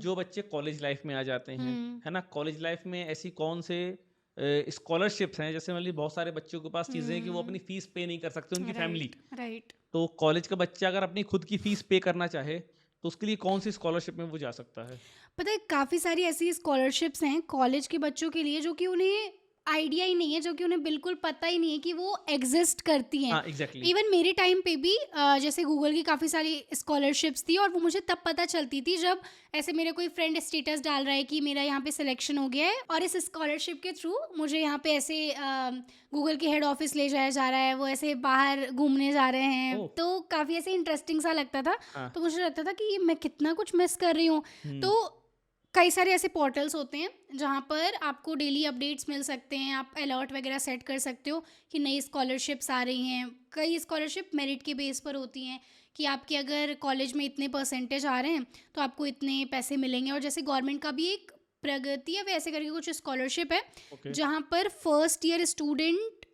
जो बच्चे college life में आ जाते हैं, हुँ, है ना? कॉलेज लाइफ में ऐसी कौन से स्कॉलरशिप्स हैं, जैसे मान लीजिए बहुत सारे बच्चों के पास चीज़ें हैं कि वो अपनी हुँ, फीस पे नहीं कर सकते, उनकी फैमिली। Right, right. तो कॉलेज का बच्चा अगर अपनी खुद की फीस पे करना चाहे, तो उसके लिए कौन सी स्कॉलरशिप में वो जा सकता है? पता है काफ़ी सारी ऐसी स्कॉलरशिप्स हैं कॉलेज के बच्चों के लिए जो कि उन्हें आइडिया ही नहीं है, जो कि उन्हें बिल्कुल पता ही नहीं है कि वो एग्जिस्ट करती हैं। हाँ, एग्ज़ैक्टली। इवन मेरे टाइम पे भी जैसे गूगल की काफ़ी सारी स्कॉलरशिप्स थी और वो मुझे तब पता चलती थी जब ऐसे मेरे कोई फ्रेंड स्टेटस डाल रहा है कि मेरा यहाँ पे सिलेक्शन हो गया है और इस स्कॉलरशिप के थ्रू मुझे यहाँ पे ऐसे गूगल के हेड ऑफिस ले जाया जा रहा है, वो ऐसे बाहर घूमने जा रहे हैं, ओह! तो काफ़ी ऐसे इंटरेस्टिंग सा लगता था। हाँ। तो मुझे लगता था कि मैं कितना कुछ मिस कर रही हूँ। हुँ, तो कई सारे ऐसे पोर्टल्स होते हैं जहाँ पर आपको डेली अपडेट्स मिल सकते हैं, आप अलर्ट वगैरह सेट कर सकते हो कि नई स्कॉलरशिप्स आ रही हैं। कई स्कॉलरशिप मेरिट के बेस पर होती हैं कि आपके अगर कॉलेज में इतने परसेंटेज आ रहे हैं तो आपको इतने पैसे मिलेंगे। और जैसे गवर्नमेंट का भी एक प्रगति या वैसे करके कुछ स्कॉलरशिप है ओके। जहाँ पर फर्स्ट ईयर स्टूडेंट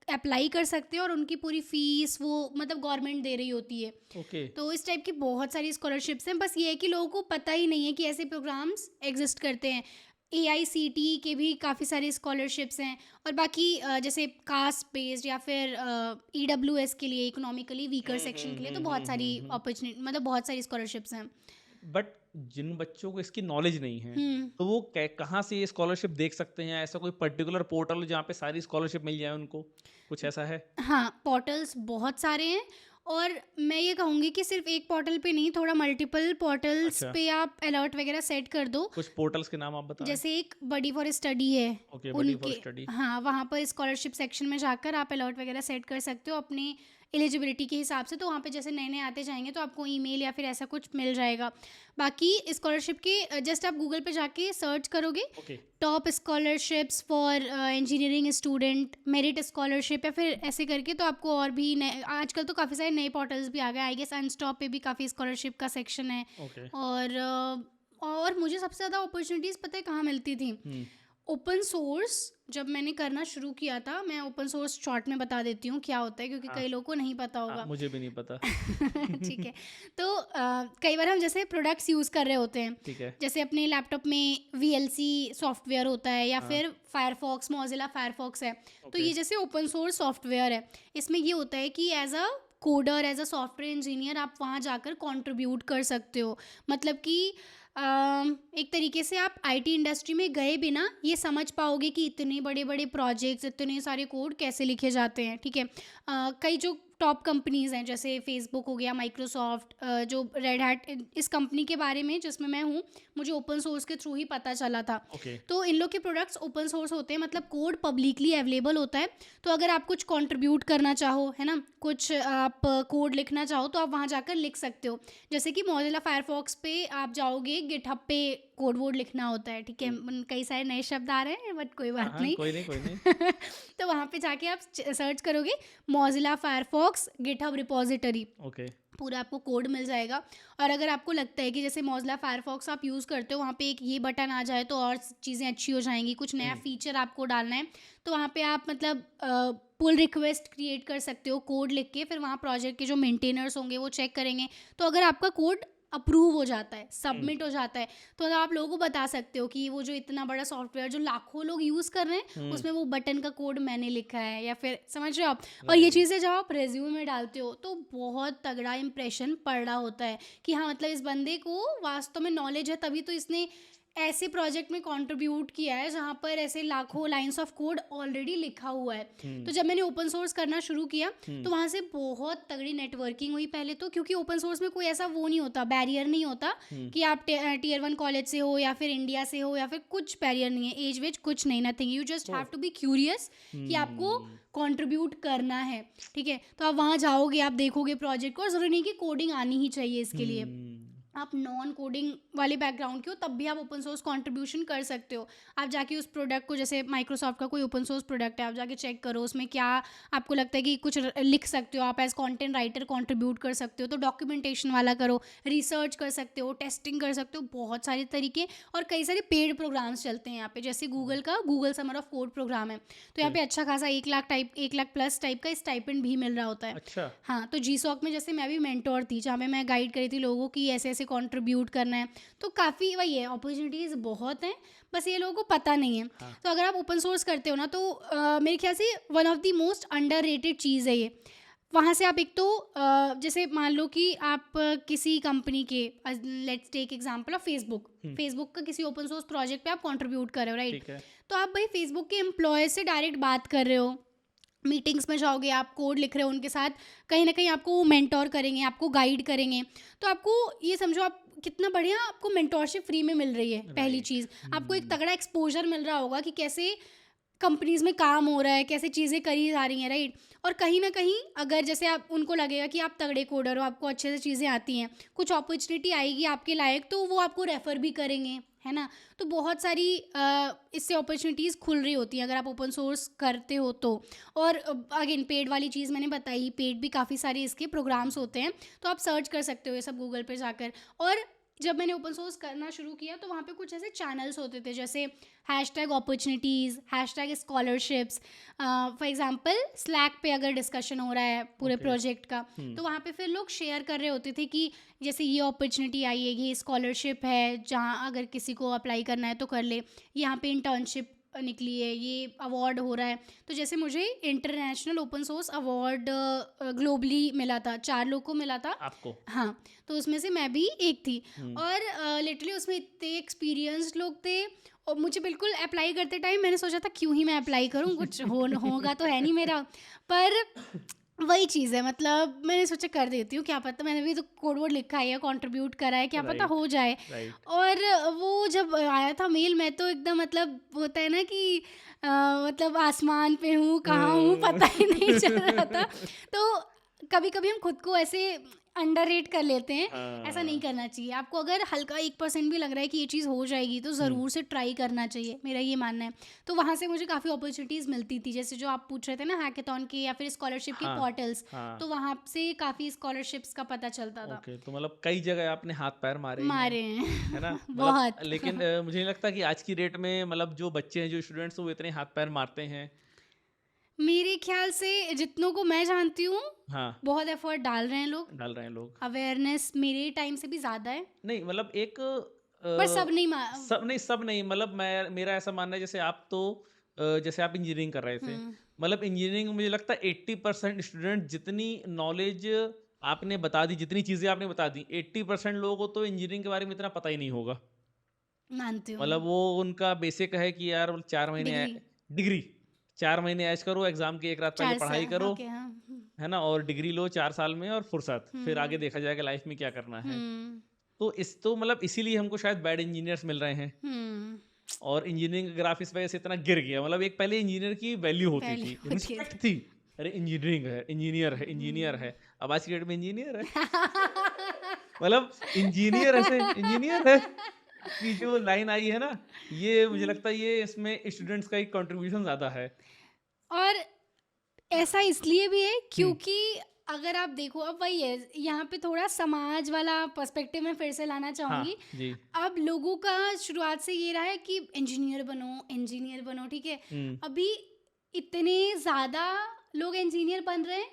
अप्लाई कर सकते हैं और उनकी पूरी फीस वो मतलब गवर्नमेंट दे रही होती है। ओके। तो इस टाइप की बहुत सारी स्कॉलरशिप्स हैं, बस ये है कि लोगों को पता ही नहीं है कि ऐसे प्रोग्राम्स एग्जिस्ट करते हैं। एआईसीटीई के भी काफ़ी सारी स्कॉलरशिप्स हैं और बाकी जैसे कास्ट बेस्ड या फिर ईडब्ल्यूएस के लिए, इकोनॉमिकली वीकर सेक्शन के लिए, तो बहुत सारी हुँ। अपॉर्चुनिटी मतलब बहुत सारी स्कॉलरशिप्स हैं। बट जिन बच्चों को इसकी नॉलेज नहीं है, हुँ। तो वो कै कहाँ से ये स्कॉलरशिप देख सकते हैं? ऐसा कोई पर्टिकुलर पोर्टल हो जहाँ पे सारी स्कॉलरशिप मिल जाए उनको? कुछ ऐसा है? हाँ, पोर्टल्स बहुत सारे हैं और मैं ये कहूँगी कि सिर्फ़ एक पोर्टल पे नहीं, थोड़ा मल्टीपल पोर्टल्स अच्छा, पे आप अलर्ट वगैरह सेट कर दो। कुछ पोर्टल्स के नाम आप बताएँ? जैसे एक बडी फॉर स्टडी है, ओके, बडी फॉर उनके स्टडी। हाँ, वहाँ पर स्कॉलरशिप सेक्शन में जाकर आप अलर्ट वगैरह सेट कर सकते हो अपनी एलिजिबिलिटी के हिसाब से, तो वहाँ पे जैसे नए-नए आते जाएँगे तो आपको ईमेल या फिर ऐसा कुछ मिल जाएगा। बाकी स्कॉलरशिप के जस्ट आप गूगल पे जाके सर्च करोगे, okay, top scholarships for engineering student, merit scholarship या फिर ऐसे करके, तो आपको और भी नए आजकल तो काफ़ी सारे नए पोर्टल्स भी आ गए। आई गेस अनस्टॉप पे भी काफ़ी स्कॉलरशिप का सेक्शन है। ओके। और मुझे सबसे ज़्यादा अपॉर्चुनिटीज़ पता है कहाँ मिलती थी? हुँ, ओपन सोर्स जब मैंने करना शुरू किया था, मैं ओपन सोर्स शॉर्ट में बता देती हूँ क्या होता है क्योंकि हाँ, कई लोगों को नहीं पता हाँ, होगा। मुझे भी नहीं पता। ठीक है। तो कई बार हम जैसे प्रोडक्ट्स यूज़ कर रहे होते हैं, ठीक है। जैसे अपने लैपटॉप में वीएलसी सॉफ्टवेयर होता है या हाँ, फिर फायरफॉक्स, मोज़िला फायरफॉक्स है। तो ओके। ये जैसे ओपन सोर्स सॉफ्टवेयर है, इसमें ये होता है कि as a coder, as a software engineer आप वहाँ जाकर कंट्रीब्यूट कर सकते हो। मतलब कि एक तरीके से आप आईटी इंडस्ट्री में गए बिना ये समझ पाओगे कि इतने बड़े-बड़े प्रोजेक्ट्स, इतने सारे कोड कैसे लिखे जाते हैं, ठीक है? कई जो टॉप कंपनीज़ हैं जैसे फेसबुक हो गया, माइक्रोसॉफ्ट, जो रेड हैट, इस कंपनी के बारे में जिसमें मैं हूँ, मुझे ओपन सोर्स के थ्रू ही पता चला था। ओके, तो इन लोग के प्रोडक्ट्स ओपन सोर्स होते हैं, मतलब कोड पब्लिकली अवेलेबल होता है। तो अगर आप कुछ कंट्रीब्यूट करना चाहो, है ना? कुछ आप कोड लिखना चाहो तो आप वहाँ जाकर लिख सकते हो। जैसे कि मोज़िला फायरफॉक्स पे आप जाओगे, गिटहब पे कोड वोड लिखना होता है, ठीक है? हुँ। कई सारे नए शब्द आ रहे हैं बट कोई हाँ, बात हाँ, नहीं। कोई नहीं, कोई नहीं। तो वहाँ पे जाके आप सर्च करोगे Mozilla Firefox GitHub repository, okay, पूरा आपको कोड मिल जाएगा। और अगर आपको लगता है कि जैसे मोज़िला फायरफॉक्स आप यूज़ करते हो, वहाँ पे एक ये बटन आ जाए तो और चीज़ें अच्छी हो जाएँगी, कुछ नया हुँ, फ़ीचर आपको डालना है, तो वहाँ पे आप मतलब पुल रिक्वेस्ट क्रिएट कर सकते हो कोड लिख के, फिर वहाँ प्रोजेक्ट के जो मेंटेनर्स होंगे वो चेक करेंगे। तो अगर आपका कोड अप्रूव हो जाता है, हुँ, सबमिट हो जाता है, तो आप लोगों को बता सकते हो कि वो जो इतना बड़ा सॉफ्टवेयर जो लाखों लोग यूज़ कर रहे हैं, हुँ, उसमें वो बटन का कोड मैंने लिखा है, या फिर समझ रहे हो आप? और ये राइट। चीज़ें जब आप रिज्यूमे में डालते हो तो बहुत तगड़ा इंप्रेशन पड़ रहा होता है कि हाँ, मतलब इस बंदे को वास्तव में नॉलेज है, तभी तो इसने ऐसे प्रोजेक्ट में कंट्रीब्यूट किया है जहाँ पर ऐसे लाखों लाइंस ऑफ कोड ऑलरेडी लिखा हुआ है। तो हुँ, जब मैंने ओपन सोर्स करना शुरू किया हुँ, तो वहाँ से बहुत तगड़ी नेटवर्किंग हुई पहले तो, क्योंकि ओपन सोर्स में कोई ऐसा वो नहीं होता, बैरियर नहीं होता हुँ, कि आप टीयर 1 कॉलेज से हो या फिर इंडिया से हो, या फिर कुछ बैरियर नहीं है, एज वेज कुछ नहीं, nothing, you just have oh! To be curious कि आपको हुँ, कंट्रीब्यूट करना है, ठीक है? तो आप वहाँ जाओगे, आप देखोगे प्रोजेक्ट को, और ज़रूरी नहीं कि कोडिंग आनी ही चाहिए इसके लिए। हुँ, आप नॉन कोडिंग वाले बैकग्राउंड के हो तब भी आप ओपन सोर्स कंट्रीब्यूशन कर सकते हो। आप जाके उस प्रोडक्ट को, जैसे माइक्रोसॉफ्ट का कोई ओपन सोर्स प्रोडक्ट है, आप जाके चेक करो उसमें क्या आपको लगता है कि कुछ लिख सकते हो, आप एज कंटेंट राइटर कंट्रीब्यूट कर सकते हो, तो डॉक्यूमेंटेशन वाला करो, रिसर्च कर सकते हो, टेस्टिंग कर सकते हो, बहुत सारे तरीके। और कई सारे पेड प्रोग्राम्स चलते हैं यहाँ पे, जैसे गूगल का Google summer of code programme है, तो यहाँ ओके, पे अच्छा खासा 1 लाख प्लस टाइप का स्टाइपेंड भी मिल रहा होता है। अच्छा, हाँ, तो जीसॉक में जैसे मैं भी मेंटोर थी, जहाँ पे मैं गाइड करी थी लोगों की ऐसे-ऐसे कैसे कंट्रीब्यूट करना है। तो काफ़ी वही है, अपॉर्चुनिटीज़ बहुत हैं, बस ये लोगों को पता नहीं है। हाँ। तो अगर आप ओपन सोर्स करते हो ना, तो मेरे ख्याल से one of the most underrated चीज़ है ये। वहाँ से आप एक तो जैसे मान लो कि आप किसी कंपनी के, let's take example of Facebook का किसी ओपन सोर्स प्रोजेक्ट पे आप कंट्रीब्यूट कर रहे हो, राइट? ठीक है। तो आप भाई फेसबुक के एम्प्लॉय से डायरेक्ट बात कर रहे हो, मीटिंग्स में जाओगे, आप कोड लिख रहे हो उनके साथ, कहीं ना कहीं आपको वो मेंटोर करेंगे, आपको गाइड करेंगे। तो आपको ये समझो आप कितना बढ़िया आपको मेंटोरशिप फ्री में मिल रही है। पहली राइट। चीज़, आपको एक तगड़ा एक्सपोजर मिल रहा होगा कि कैसे कंपनीज में काम हो रहा है, कैसे चीज़ें करी जा रही हैं, राइट? और कहीं ना कहीं अगर जैसे आप उनको लगेगा कि आप तगड़े कोडर हो, आपको अच्छे से चीज़ें आती हैं, कुछ अपॉर्चुनिटी आएगी आपके लायक, तो वो आपको रेफ़र भी करेंगे, है ना? तो बहुत सारी इससे अपॉर्चुनिटीज़ खुल रही होती हैं अगर आप ओपन सोर्स करते हो तो। और अगेन पेड वाली चीज़ मैंने बताई, पेड भी काफ़ी सारे इसके प्रोग्राम्स होते हैं, तो आप सर्च कर सकते हो ये सब गूगल पे जाकर। और जब मैंने ओपन सोर्स करना शुरू किया तो वहाँ पे कुछ ऐसे चैनल्स होते थे, जैसे #opportunities, #scholarships. For example slack पे अगर डिस्कशन हो रहा है पूरे ओके। प्रोजेक्ट का, तो वहाँ पे फिर लोग शेयर कर रहे होते थे कि जैसे ये अपॉर्चुनिटी आई है, ये स्कॉलरशिप है जहाँ अगर किसी को अप्लाई करना है तो कर ले, यहाँ पे इंटर्नशिप निकली है, ये अवार्ड हो रहा है। तो जैसे मुझे international open source award globally मिला था, 4 लोग को मिला था। आपको? हाँ, तो उसमें से मैं भी एक थी। हम्म। और लिटरली उसमें इतने एक्सपीरियंस्ड लोग थे, और मुझे बिल्कुल अप्लाई करते टाइम मैंने सोचा था क्यों ही मैं अप्लाई करूं, कुछ होगा तो है नहीं मेरा। पर वही चीज़ है, मतलब मैंने सोचा कर देती हूँ, क्या पता, मैंने भी तो कोड वोड लिखा है या कंट्रीब्यूट करा है, क्या पता राइट। हो जाए। राइट। और वो जब आया था मेल, मैं तो एकदम, मतलब होता है ना कि मतलब आसमान पे हूँ, कहाँ हूँ पता ही नहीं चल रहा था। तो कभी कभी हम खुद को ऐसे अंडररेट कर लेते हैं, ऐसा नहीं हाँ। करना चाहिए। आपको अगर हल्का 1% भी लग रहा है कि ये चीज़ हो जाएगी तो ज़रूर से ट्राई करना चाहिए, मेरा ये मानना है। तो वहाँ से मुझे काफ़ी अपॉर्चुनिटीज़ मिलती थी, जैसे जो आप पूछ रहे थे ना हैकेथॉन के या फिर स्कॉलरशिप के हाँ। पोर्टल्स, हाँ। तो वहाँ से काफ़ी स्कॉलरशिप्स का पता चलता था। ओके, तो मतलब कई जगह आपने हाथ पैर मारे ही हैं, मारे हैं है ना? मतलब बहुत लेकिन मुझे नहीं लगता कि आज की डेट में मतलब जो बच्चे हैं, जो स्टूडेंट्स, वो इतने हाथ पैर मारते हैं। मेरे ख्याल से जितनों को मैं जानती हूँ हाँ, बहुत एफर्ट डाल रहे हैं लोग, डाल रहे हैं लोग। अवेयरनेस मेरे टाइम से भी ज़्यादा है, नहीं मतलब एक पर सब नहीं सब नहीं मतलब मैं मेरा ऐसा मानना है, जैसे आप तो जैसे आप इंजीनियरिंग कर रहे थे, हम्म, मतलब इंजीनियरिंग में मुझे लगता है 80% स्टूडेंट जितनी नॉलेज आपने बता दी, जितनी चीज़ें आपने बता दी, 80% लोगों को तो इंजीनियरिंग के बारे में इतना पता ही नहीं होगा। मानती हूँ। मतलब वो उनका बेसिक है कि यार 4 महीने डिग्री डिग्री 4 महीने ऐश करो, एग्जाम की एक रात पहले 4 पढ़ाई साल, करो, ओके, हाँ। है ना, और डिग्री लो 4 साल में और फुर्सत, फिर आगे हम्म देखा जाएगा लाइफ में क्या करना है। हम्म तो मतलब इसीलिए हमको शायद बैड इंजीनियर्स मिल रहे हैं, हम्म और इंजीनियरिंग ग्राफ इस वजह से इतना गिर गया। मतलब एक पहले इंजीनियर की वैल्यू होती पहले थी, होती रिस्पेक्ट थी, अरे इंजीनियरिंग है, इंजीनियर है, इंजीनियर है। अब आज की डेट में इंजीनियर है, मतलब इंजीनियर ऐसे इंजीनियर है कि जो लाइन आई है ना, ये मुझे लगता है ये इसमें स्टूडेंट्स का एक कंट्रीब्यूशन ज्यादा है। और ऐसा इसलिए भी है हम्म। क्योंकि अगर आप देखो, अब वही है, यहाँ पे थोड़ा समाज वाला पर्सपेक्टिव में फिर से लाना हाँ चाहूँगी। जी। अब लोगों का शुरुआत से ये रहा है कि इंजीनियर बनो, ठीक है। हम्म। अभी इतने ज़्यादा लोग इंजीनियर बन रहे हैं,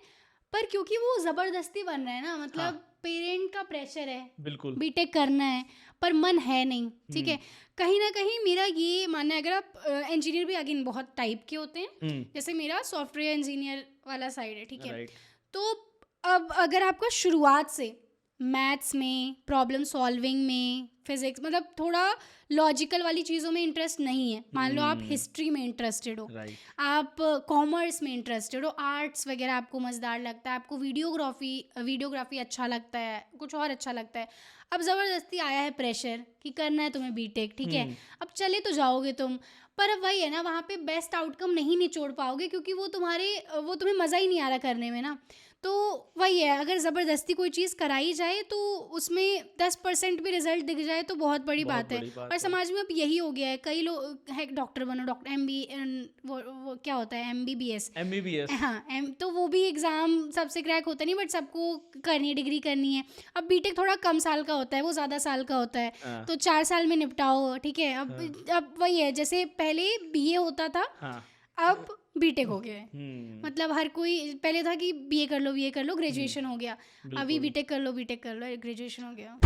पर क्योंकि वो ज़बरदस्ती बन रहे हैं ना, हाँ, मतलब पेरेंट का प्रेशर है, बिल्कुल। बीटेक करना है, पर मन है नहीं, ठीक हम्म। है। कहीं ना कहीं मेरा ये मानना है, अगर आप इंजीनियर भी अगेन बहुत टाइप के होते हैं, हम्म। जैसे मेरा सॉफ्टवेयर इंजीनियर वाला साइड है, ठीक है। राइट। तो अब अगर आपका शुरुआत से मैथ्स में, प्रॉब्लम सॉल्विंग में, फिजिक्स, मतलब थोड़ा लॉजिकल वाली चीज़ों में इंटरेस्ट नहीं है, मान लो आप हम्म। हिस्ट्री में इंटरेस्टेड हो, राइट। आप कॉमर्स में इंटरेस्टेड हो, आर्ट्स वगैरह आपको मज़ेदार लगता है, आपको वीडियोग्राफी अच्छा लगता है, कुछ और अच्छा लगता है, अब ज़बरदस्ती आया है प्रेशर कि करना है तुम्हें बीटेक, ठीक है। अब चले तो जाओगे तुम, पर अब वही है ना, वहाँ पे बेस्ट आउटकम नहीं निचोड़ पाओगे, क्योंकि वो तुम्हें मज़ा ही नहीं आ रहा करने में ना। तो वही है, अगर ज़बरदस्ती कोई चीज़ कराई जाए तो उसमें 10% भी रिजल्ट दिख जाए तो बहुत बड़ी बहुत बात है। बड़ी और बात है। समाज में अब यही हो गया है, कई लोग है डॉक्टर बनो, डॉक्टर वो क्या होता है, MBBS, MBBS। हाँ तो वो भी एग्ज़ाम सबसे क्रैक होता नहीं, बट सबको करनी है, डिग्री करनी है। अब बीटेक थोड़ा कम साल का होता है, वो ज़्यादा साल का होता है, हाँ। तो 4 साल में निपटाओ, ठीक है। हाँ। अब वही है, जैसे पहले BA होता था, हाँ। अब बीटेक हो गया है। हम्म। मतलब हर कोई, पहले था कि BA कर लो, ग्रेजुएशन हो गया, अभी बिल्कुल। बीटेक कर लो, ग्रेजुएशन हो गया।